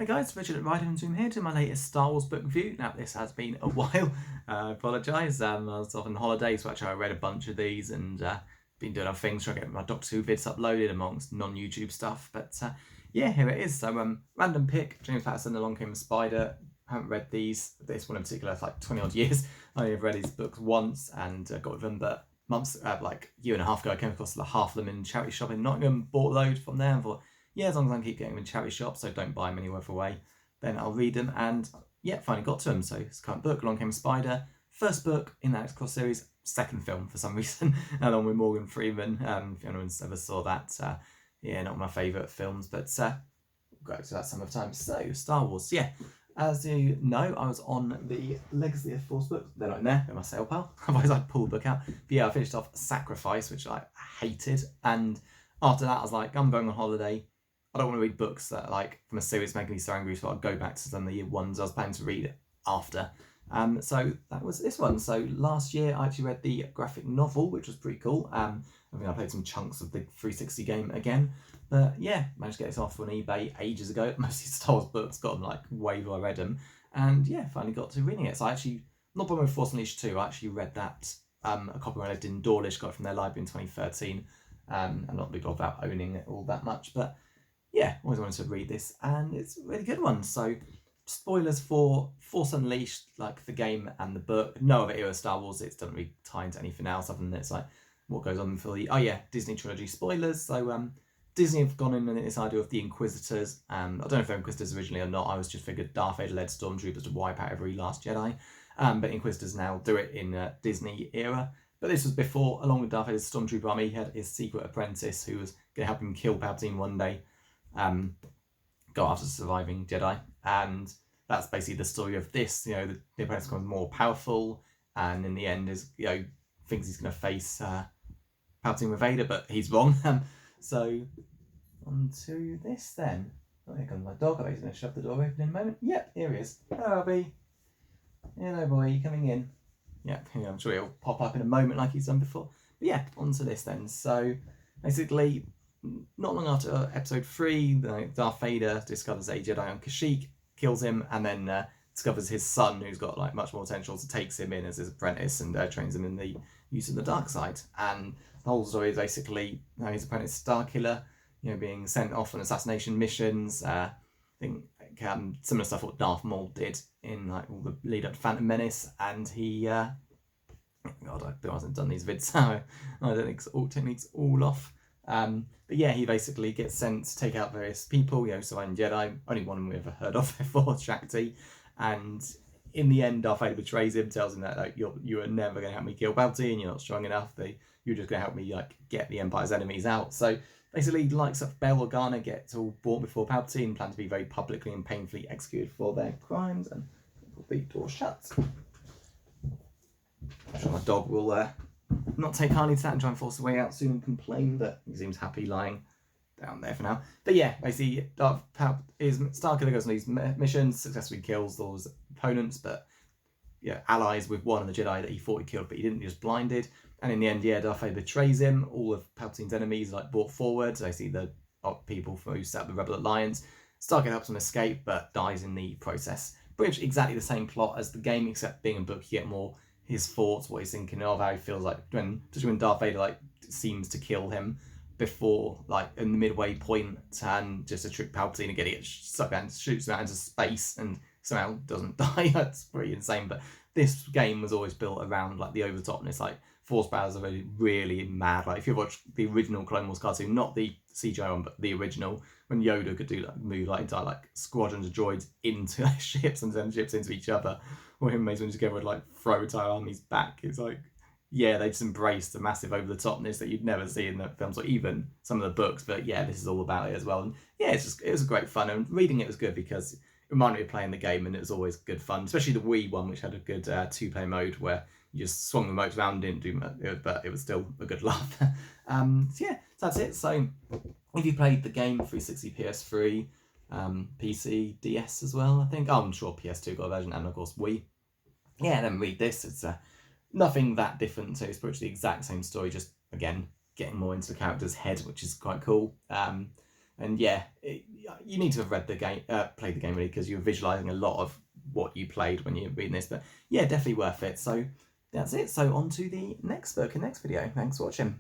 Hey guys, Richard at Ride and Zoom here to my latest Star Wars book review. Now this has been a while, I apologise. I was off on holiday, so actually I read a bunch of these and been doing other things, trying to get my Doctor Who vids uploaded amongst non-YouTube stuff. But yeah, here it is. So random pick, James Patterson, Along Came a Spider. I haven't read this one in particular for like 20 odd years. I only have read these books once and got with them, but months, like a year and a half ago, I came across half of them in charity shop in Nottingham, bought a load from there and thought, yeah, as long as I can keep getting them in charity shops, so don't buy them anywhere away, then I'll read them. And yeah, finally got to them. So it's a current book, Along Came a Spider, first book in that X-Cross series, second film for some reason, along with Morgan Freeman. If anyone's ever saw that, yeah, not my favourite films, but we'll go to that some other time. So Star Wars, yeah. As you know, I was on the Legacy of Force books. They're not in there, they're my sale pal. Otherwise I'd pull the book out. But yeah, I finished off Sacrifice, which I hated. And after that I was like, I'm going on holiday. I don't want to read books that like from a series making me so angry, so I'll go back to some of the ones I was planning to read after. So that was this one. So last year I actually read the graphic novel, which was pretty cool. I think I played some chunks of the 360 game again. But yeah, managed to get this off on eBay ages ago. Mostly Star Wars books, got them like way before I read them. And yeah, finally got to reading it. So I actually, not bothered with Force Unleashed 2, I actually read that, a copy when I lived in Dawlish, got it from their library in 2013. I'm not a big love about owning it all that much, but yeah, always wanted to read this, and it's a really good one. So, spoilers for Force Unleashed, like the game and the book. No other era Star Wars, it doesn't really tie into anything else other than it's like what goes on for the, oh yeah, Disney trilogy spoilers. So, Disney have gone in with this idea of the Inquisitors. I don't know if they're Inquisitors originally or not. I was just figured Darth Vader led stormtroopers to wipe out every Last Jedi. But Inquisitors now do it in Disney era. But this was before, along with Darth Vader's stormtrooper army, he had his secret apprentice who was going to help him kill Palpatine one day. Go after surviving Jedi, and that's basically the story of this. You know, the apprentice becomes more powerful, and in the end, is thinks he's going to face Palpatine with Vader, but he's wrong. So on to this then. Oh, here comes my dog. I'm going to shut the door open in a moment. Yep, here he is. Hello, Abby. Hello, boy. You coming in? Yep. I'm sure he'll pop up in a moment like he's done before. But yeah, on to this then. So basically, not long after episode 3, Darth Vader discovers a Jedi on Kashyyyk, kills him, and then discovers his son, who's got like much more potential, so takes him in as his apprentice and trains him in the use of the dark side. And the whole story is basically his apprentice Starkiller, being sent off on assassination missions. I think similar stuff what Darth Maul did in like all the lead up to Phantom Menace, and he. God, I hasn't done these vids, so I don't think all techniques all off. But yeah, he basically gets sent to take out various people, surviving Jedi. Only one we ever heard of before, Shakti. And in the end, Darth Vader betrays him, tells him that like you are never going to help me kill Palpatine. You're not strong enough. You're just going to help me like get the Empire's enemies out. So basically, the likes of Bail Organa gets all brought before Palpatine, plan to be very publicly and painfully executed for their crimes, and the door shuts. I'm sure my dog will not take kindly to that and try and force his way out soon and complain, but he seems happy lying down there for now. But yeah, basically, Starkiller goes on these missions, successfully kills those opponents, but allies with one of the Jedi that he thought he killed, but he didn't, he just blinded. And in the end, Darth Vader betrays him. All of Palpatine's enemies like brought forward. So I see the people who set up the Rebel Alliance. Starkiller helps him escape, but dies in the process. Pretty much exactly the same plot as the game, except being a book, you get more his thoughts, what he's thinking of, how he feels like especially when Darth Vader seems to kill him before in the midway point and just to trick Palpatine and get it sucked out and shoots him out into space and somehow doesn't die. That's pretty insane. But this game was always built around the overtopness, force powers are really mad. If you watch the original Clone Wars cartoon, not the CGI one, but the original, when Yoda could do move entire squadrons of droids into ships and send ships into each other, or him and Mace Windu together would throw entire armies back. It's they just embraced the massive over the topness that you'd never see in the films or even some of the books. But yeah, this is all about it as well. And yeah, it was great fun, and reading it was good because it reminded me of playing the game, and it was always good fun, especially the Wii one, which had a good 2-player mode where you just swung the remote around, didn't do much, but it was still a good laugh. So that's it. So if you played the game 360, PS3, PC, DS as well, I think. I'm sure PS2 got a version, and of course Wii. Yeah, then read this. It's nothing that different. So it's pretty much the exact same story, just again getting more into the character's head, which is quite cool. And yeah, you need to have read the game, played the game really, because you're visualizing a lot of what you played when you're reading this. But yeah, definitely worth it. So that's it. So on to the next book and next video. Thanks for watching.